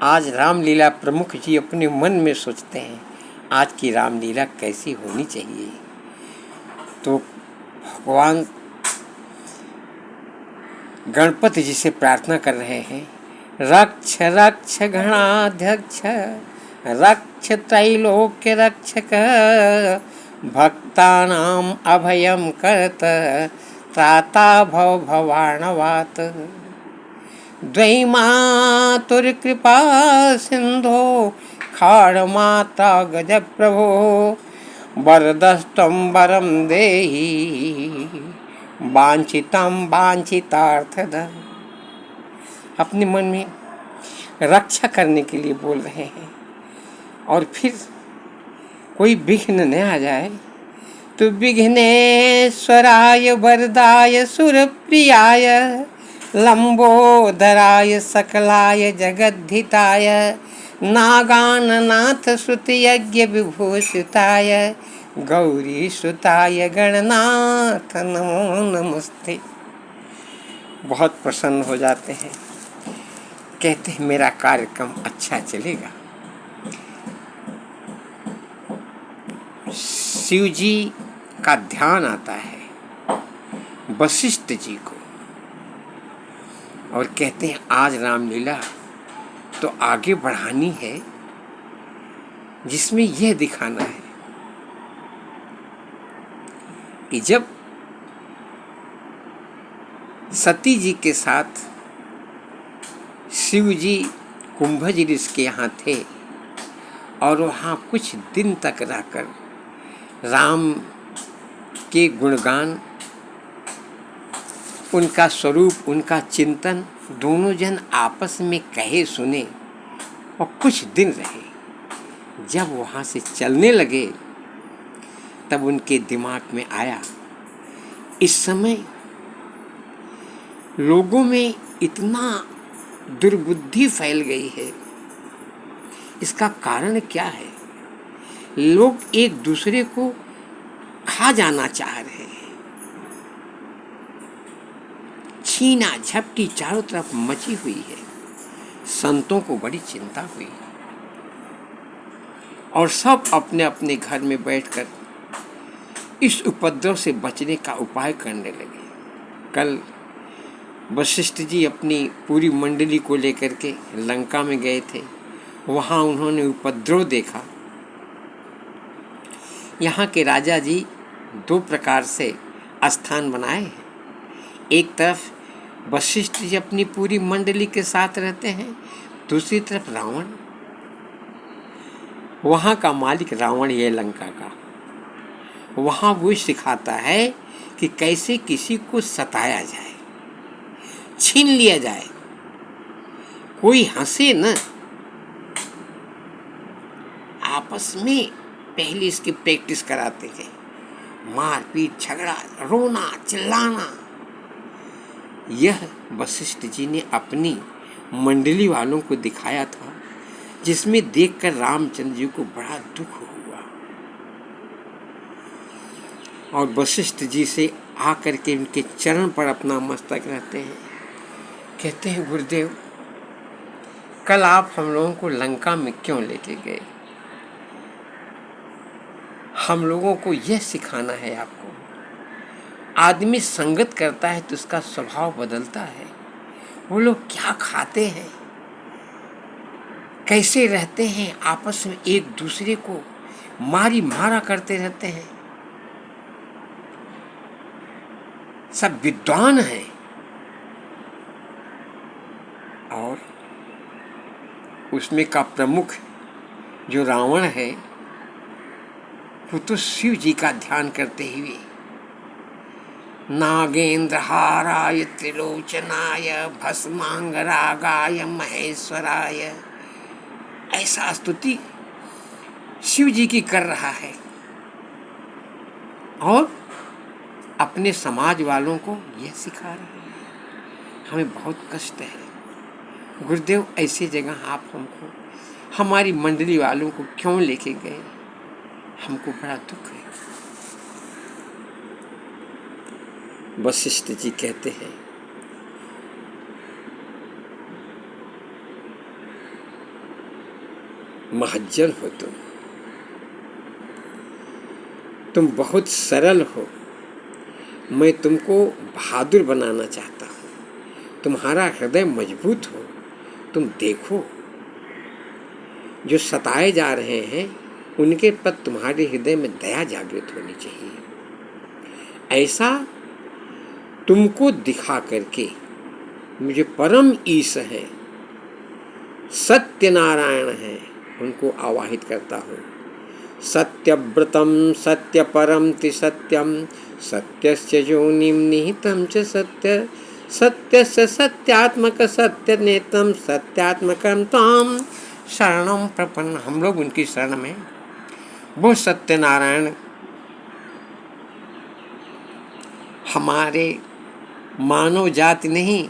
आज रामलीला प्रमुख जी अपने मन में सोचते हैं आज की रामलीला कैसी होनी चाहिए। तो भगवान गणपति जी से प्रार्थना कर रहे हैं, रक्ष रक्ष गणाध्यक्ष रक्ष त्रैलोक्य रक्षक भक्तानाम अभयम करत त्राता भव भवार्णवात द्वैमातुर कृपा सिंधो खाड़ माता गज प्रभो वरदस्त्वं वरम देहि वांछितम वांछितार्थद। अपने मन में रक्षा करने के लिए बोल रहे हैं और फिर कोई विघ्न न आ जाए तो विघ्नेश्वराय वरदाय सुरप्रियाय लंबोदराय सकलाय जगद्धिताय नागाननाथ श्रुतियज्ञ विभूषिताय गौरी सुताय गणनाथ नमो नमस्ते। बहुत प्रसन्न हो जाते हैं, कहते हैं मेरा कार्यक्रम अच्छा चलेगा। शिव जी का ध्यान आता है वशिष्ठ जी को और कहते हैं आज रामलीला तो आगे बढ़ानी है, जिसमें यह दिखाना है कि जब सती जी के साथ शिव जी कुंभज ऋषि के यहाँ थे और वहाँ कुछ दिन तक रहकर राम के गुणगान, उनका स्वरूप, उनका चिंतन दोनों जन आपस में कहे सुने और कुछ दिन रहे। जब वहाँ से चलने लगे तब उनके दिमाग में आया इस समय लोगों में इतना दुर्बुद्धि फैल गई है, इसका कारण क्या है? लोग एक दूसरे को खा जाना चाह रहे हैं। छीना झपटी चारों तरफ मची हुई है। संतों को बड़ी चिंता हुई और सब अपने अपने घर में बैठकर इस उपद्रव से बचने का उपाय करने लगे। कल वशिष्ठ जी अपनी पूरी मंडली को लेकर के लंका में गए थे। वहाँ उन्होंने उपद्रव देखा। यहाँ के राजा जी दो प्रकार से स्थान बनाए हैं। एक तरफ वशिष्ठ जी अपनी पूरी मंडली के साथ रहते हैं, दूसरी तरफ रावण। वहाँ का मालिक रावण है लंका का। वहाँ वो सिखाता है कि कैसे किसी को सताया जाए, छीन लिया जाए, कोई हंसे न। आपस में पहले इसकी प्रैक्टिस कराते हैं, मारपीट, झगड़ा, रोना, चिल्लाना। यह वशिष्ठ जी ने अपनी मंडली वालों को दिखाया था, जिसमें देखकर रामचंद्र जी को बड़ा दुख हुआ और वशिष्ठ जी से आकर के उनके चरण पर अपना मस्तक रहते हैं। कहते हैं गुरुदेव, कल आप हम लोगों को लंका में क्यों लेके गए? हम लोगों को यह सिखाना है आपको, आदमी संगत करता है तो उसका स्वभाव बदलता है। वो लोग क्या खाते हैं, कैसे रहते हैं, आपस में एक दूसरे को मारी मारा करते रहते हैं। सब विद्वान हैं और उसमें का प्रमुख जो रावण है वो तो शिव जी का ध्यान करते हुए नागेंद्रहाराय त्रिलोचनाय भस्मांगरागाय महेश्वराय ऐसा स्तुति शिव जी की कर रहा है और अपने समाज वालों को यह सिखा रहा है। हमें बहुत कष्ट है गुरुदेव, ऐसी जगह आप हमको, हमारी मंडली वालों को क्यों लेके गए? हमको बड़ा दुख है। वशिष्ठ जी कहते हैं महज्जन हो तुम बहुत सरल हो। मैं तुमको बहादुर बनाना चाहता हूँ। तुम्हारा हृदय मजबूत हो। तुम देखो, जो सताए जा रहे हैं उनके प्रति तुम्हारे हृदय में दया जागृत होनी चाहिए। ऐसा तुमको दिखा करके मुझे परम ईश है, सत्यनारायण है, उनको आवाहित करता हूँ। सत्यव्रतम सत्यपरम त्रिसत्यम सत्यस्य योनिम निहितम च सत्य सत्यस्य सत्यात्मक सत्यनेत्रम सत्यात्मकम ताम शरणम प्रपन्न। हम लोग उनकी शरण में, वो सत्यनारायण हमारे मानव जाति नहीं,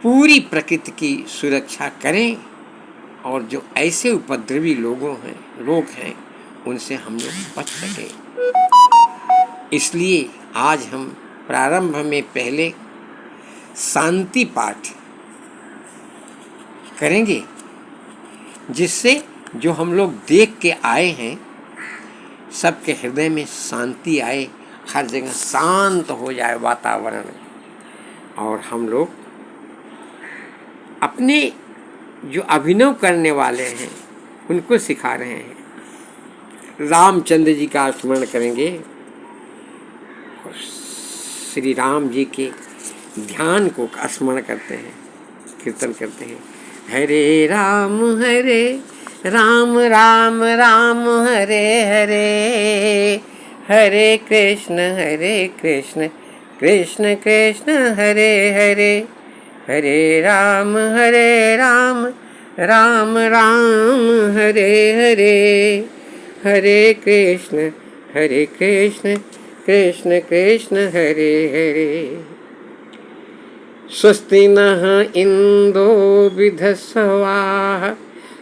पूरी प्रकृति की सुरक्षा करें, और जो ऐसे उपद्रवी लोग हैं उनसे हम लोग बच सकें। इसलिए आज हम प्रारंभ में पहले शांति पाठ करेंगे, जिससे जो हम लोग देख के आए हैं सबके हृदय में शांति आए, हर जगह शांत हो जाए वातावरण, और हम लोग अपने जो अभिनव करने वाले हैं उनको सिखा रहे हैं। रामचंद्र जी का स्मरण करेंगे और श्री राम जी के ध्यान को स्मरण करते हैं, कीर्तन करते हैं। हरे राम राम राम हरे हरे, हरे कृष्ण कृष्ण कृष्ण हरे हरे, हरे राम राम हरे हरे, हरे कृष्ण कृष्ण कृष्ण हरे हरे। स्वस्ति नः इन्द्रो विधस्वाः,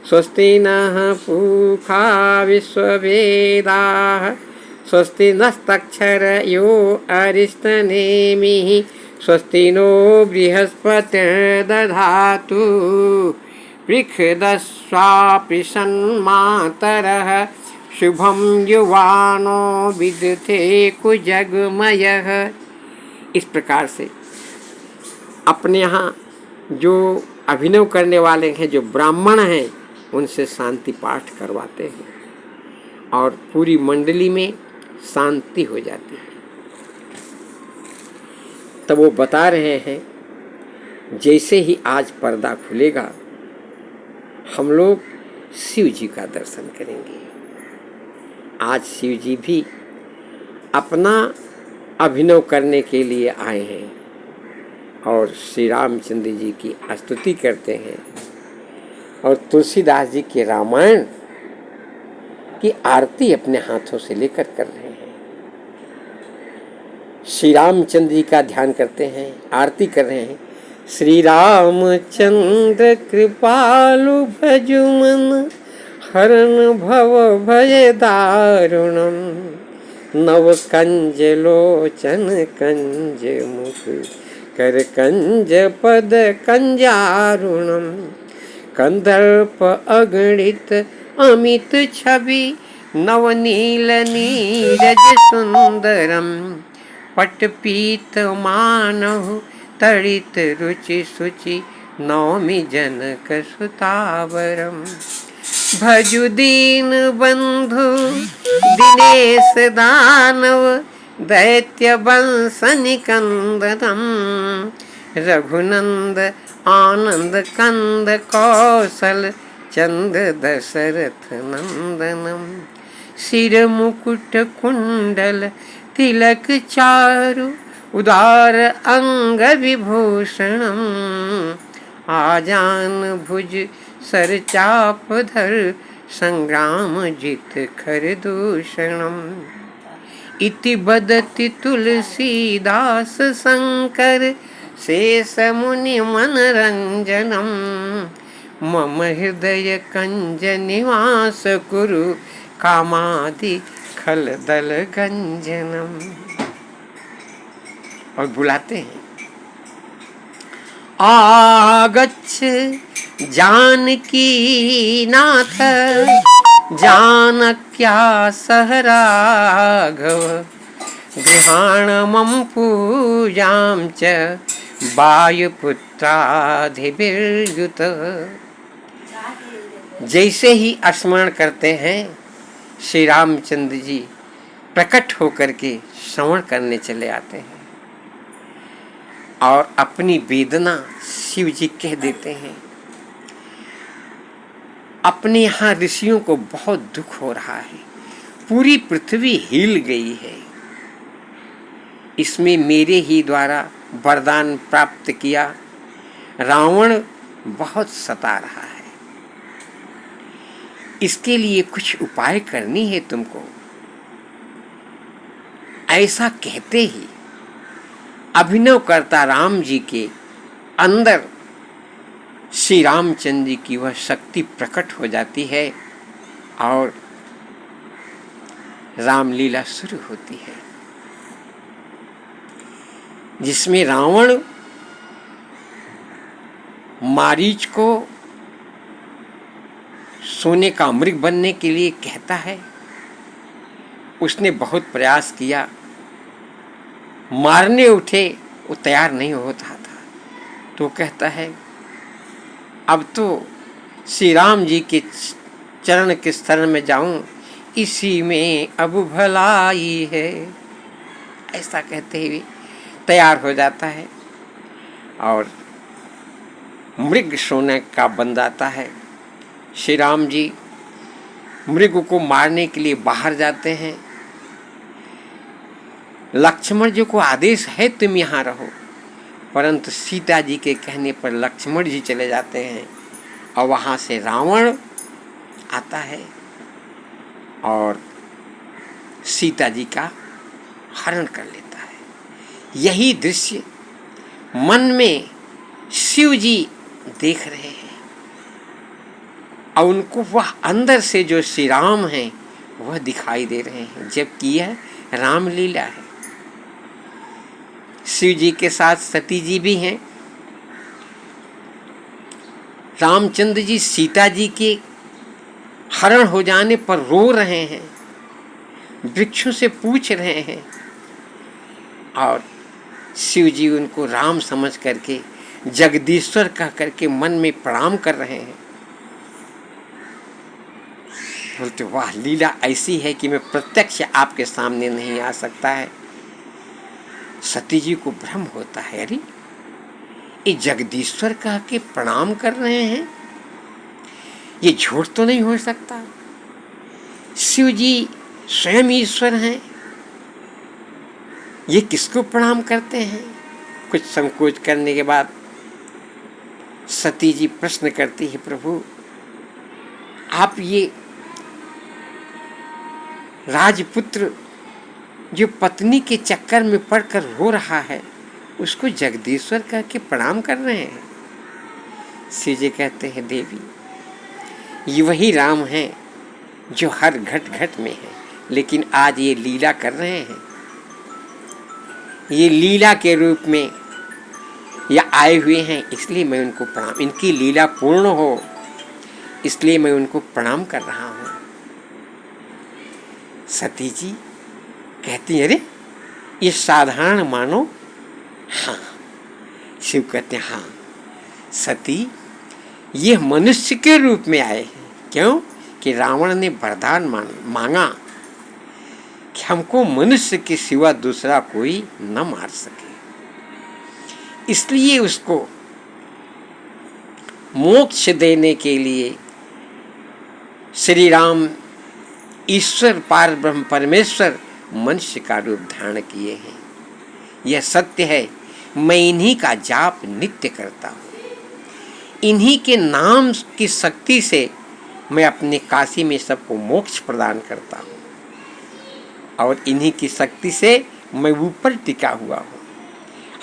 स्वस्ति नः पूषा विश्ववेदाः, स्वस्ति नस्तक्षरयो अरिष्टनेमिः, स्वस्ति नो बृहस्पतिर्दधातु, पृषदस्वापि सन्मातरः, शुभं युवानो विदुते कुजगमयः। इस प्रकार से अपने यहाँ जो अभिनव करने वाले हैं, जो ब्राह्मण हैं, उनसे शांति पाठ करवाते हैं और पूरी मंडली में शांति हो जाती है। तब वो बता रहे हैं, जैसे ही आज पर्दा खुलेगा हम लोग शिव जी का दर्शन करेंगे। आज शिव जी भी अपना अभिनव करने के लिए आए हैं और श्री रामचंद्र जी की स्तुति करते हैं, और तुलसीदास जी के रामायण की आरती अपने हाथों से लेकर कर रहे हैं। श्री रामचंद्र जी का ध्यान करते हैं, आरती कर रहे हैं। श्री रामचंद्र कृपालु भजुमन, हरण भव भय दारुणम, नव कंज लोचन कंज मुख, कर कंज पद कंजारुणम, कंदर्प अगणित अमित छवि, नवनील नीरज सुंदरम, पटपीत मानहु तड़ित रुचि सुचि, नौमि जनक सुतावरम, भजु दीन बंधु दिनेश दानव, दैत्य वंश निकंदनम, रघुनंद आनंद कंद कौशल चंद दशरथ नंदनम, सिर मुकुट कुंडल तिलक चारु, उदार अंग विभूषणम, आजान भुज सर चाप धर, संग्राम जित खर दूषणम, इति बदति तुलसीदास शंकर, शेष मुनि मनरंजनम, मम हृदय कंज निवास कुरु, कामादि खल दल गंजनम। और बुलाते हैं, आगच्छ जानकी नाथ जानक्या सह राघव गृहाण मम पूजां च वायुपुत्राधिभिर्युत। जैसे ही स्मरण करते हैं श्री रामचंद्र जी प्रकट होकर के श्रवण करने चले आते हैं और अपनी वेदना शिव जी कह देते हैं। अपने यहाँ ऋषियों को बहुत दुख हो रहा है, पूरी पृथ्वी हिल गई है, इसमें मेरे ही द्वारा वरदान प्राप्त किया रावण बहुत सता रहा है, इसके लिए कुछ उपाय करनी है तुमको। ऐसा कहते ही अभिनवकर्ता राम जी के अंदर श्री रामचंद्र जी की वह शक्ति प्रकट हो जाती है और रामलीला शुरू होती है, जिसमें रावण मारीच को सोने का मृग बनने के लिए कहता है। उसने बहुत प्रयास किया, मारने उठे, वो तैयार नहीं होता था, तो कहता है अब तो श्री राम जी के चरण के शरण में जाऊं, इसी में अब भलाई है। ऐसा कहते हुए तैयार हो जाता है और मृग सोने का बन जाता है। श्री राम जी मृग को मारने के लिए बाहर जाते हैं। लक्ष्मण जी को आदेश है तुम यहाँ रहो, परंतु सीता जी के कहने पर लक्ष्मण जी चले जाते हैं और वहाँ से रावण आता है और सीता जी का हरण कर लेता है। यही दृश्य मन में शिव जी देख रहे हैं और उनको वह अंदर से जो श्री राम हैं वह दिखाई दे रहे हैं, जबकि यह रामलीला है। शिव जी के साथ सती जी भी हैं। रामचंद्र जी सीता जी के हरण हो जाने पर रो रहे हैं, वृक्षों से पूछ रहे हैं और शिव जी उनको राम समझ करके जगदीश्वर कह करके मन में प्रणाम कर रहे हैं। बोलते वाह, लीला ऐसी है कि मैं प्रत्यक्ष आपके सामने नहीं आ सकता है। सती जी को भ्रम होता है, अरे ये जगदीश्वर कह के प्रणाम कर रहे हैं, ये झूठ तो नहीं हो सकता। शिव जी स्वयं ईश्वर हैं, ये किसको प्रणाम करते हैं। कुछ संकोच करने के बाद सती जी प्रश्न करती है, प्रभु आप ये राजपुत्र जो पत्नी के चक्कर में पड़कर रो रहा है उसको जगदीश्वर कह के प्रणाम कर रहे हैं। शिव जी कहते हैं, देवी ये वही राम हैं जो हर घट घट में है, लेकिन आज ये लीला कर रहे हैं, ये लीला के रूप में या आए हुए हैं, इसलिए मैं उनको प्रणाम, इनकी लीला पूर्ण हो इसलिए मैं उनको प्रणाम कर रहा हूँ। सती जी कहती है, अरे ये साधारण मानो। हाँ, शिव कहते हैं, हाँ सती ये मनुष्य के रूप में आए हैं। क्यों कि रावण ने वरदान मांगा कि हमको मनुष्य के सिवा दूसरा कोई न मार सके, इसलिए उसको मोक्ष देने के लिए श्री राम ईश्वर पार ब्रह्म परमेश्वर मनुष्य का रूप धारण किए हैं। यह सत्य है, मैं इन्हीं का जाप नित्य करता हूँ, इन्हीं के नाम की शक्ति से मैं अपने काशी में सबको मोक्ष प्रदान करता हूँ और इन्हीं की शक्ति से मैं ऊपर टिका हुआ हूँ।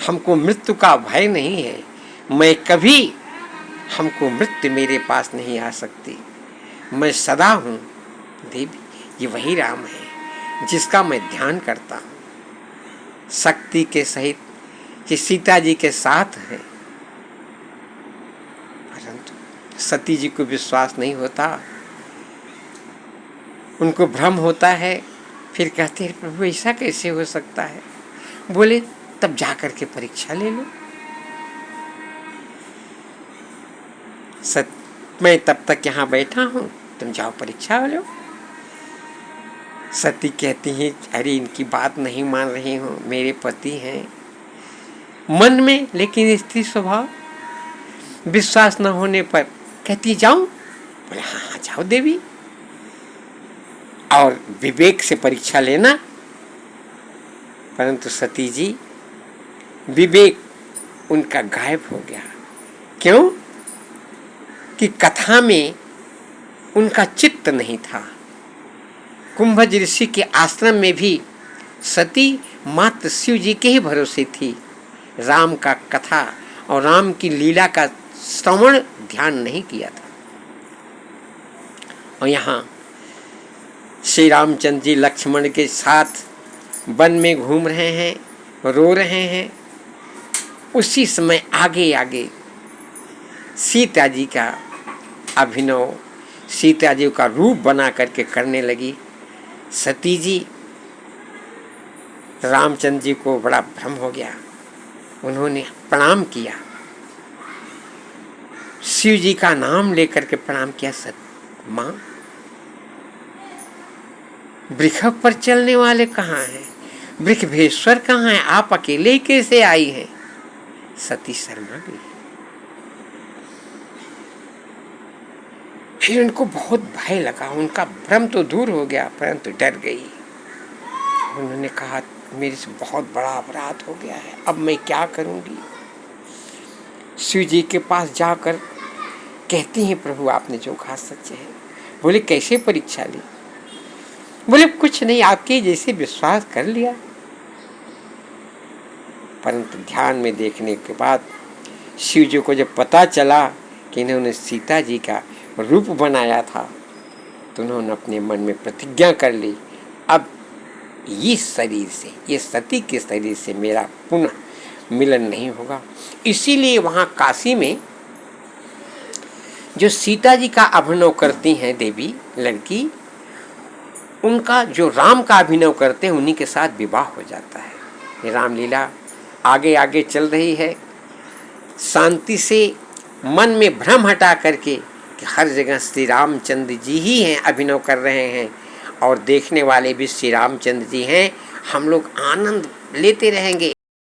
हमको मृत्यु का भय नहीं है, मैं कभी, हमको मृत्यु मेरे पास नहीं आ सकती, मैं सदा हूँ। देवी ये वही राम है जिसका मैं ध्यान करता हूँ, शक्ति के सहित कि सीता जी के साथ है, परंतु सती जी को विश्वास नहीं होता, उनको भ्रम होता है। फिर कहते हैं प्रभु ऐसा कैसे हो सकता है? बोले तब जा कर के परीक्षा ले लो। मैं तब तक यहाँ बैठा हूँ, तुम जाओ परीक्षा लो। सती कहती है अरे इनकी बात नहीं मान रही हूँ, मेरे पति हैं। मन में लेकिन स्त्री स्वभाव, विश्वास न होने पर कहती जाऊं? बोले हाँ हाँ जाओ देवी, और विवेक से परीक्षा लेना। परंतु सती जी विवेक उनका गायब हो गया। क्यों? कि कथा में उनका चित्त नहीं था। कुंभज ऋषि के आश्रम में भी सती मात्र शिव जी के ही भरोसे थी। राम का कथा और राम की लीला का श्रवण ध्यान नहीं किया था। और यहाँ श्री रामचंद्र जी लक्ष्मण के साथ वन में घूम रहे हैं, रो रहे हैं। उसी समय आगे आगे सीता जी का अभिनव, सीता जी का रूप बना करके करने लगी। सती जी, रामचंद्र जी को बड़ा भ्रम हो गया। उन्होंने प्रणाम किया, शिव जी का नाम लेकर के प्रणाम किया। माँ, वृक्ष पर चलने वाले कहाँ हैं? वृषभेश्वर कहाँ है? आप अकेले ही कैसे आई हैं? सती शर्मा गई। फिर उनको बहुत भय लगा, उनका भ्रम तो दूर हो गया परंतु डर गई। उन्होंने कहा मेरे से बहुत बड़ा अपराध हो गया है, अब मैं क्या करूंगी? शिव जी के पास जाकर कहती हैं प्रभु आपने जो कहा सच है। बोले कैसे परीक्षा ली? बोले कुछ नहीं, आपके जैसे विश्वास कर लिया। परंतु ध्यान में देखने के बाद शिव जी को जब पता चला कि इन्होंने सीता जी का रूप बनाया था, तो उन्होंने अपने मन में प्रतिज्ञा कर ली, अब इस शरीर से, ये सती के शरीर से मेरा पुनः मिलन नहीं होगा। इसीलिए वहाँ काशी में जो सीता जी का अभिनव करती हैं देवी लड़की, उनका जो राम का अभिनव करते हैं उन्हीं के साथ विवाह हो जाता है। ये रामलीला आगे आगे चल रही है। शांति से मन में भ्रम हटा करके कि हर जगह श्री रामचंद्र जी ही हैं, अभिनव कर रहे हैं और देखने वाले भी श्री रामचंद्र जी हैं, हम लोग आनंद लेते रहेंगे,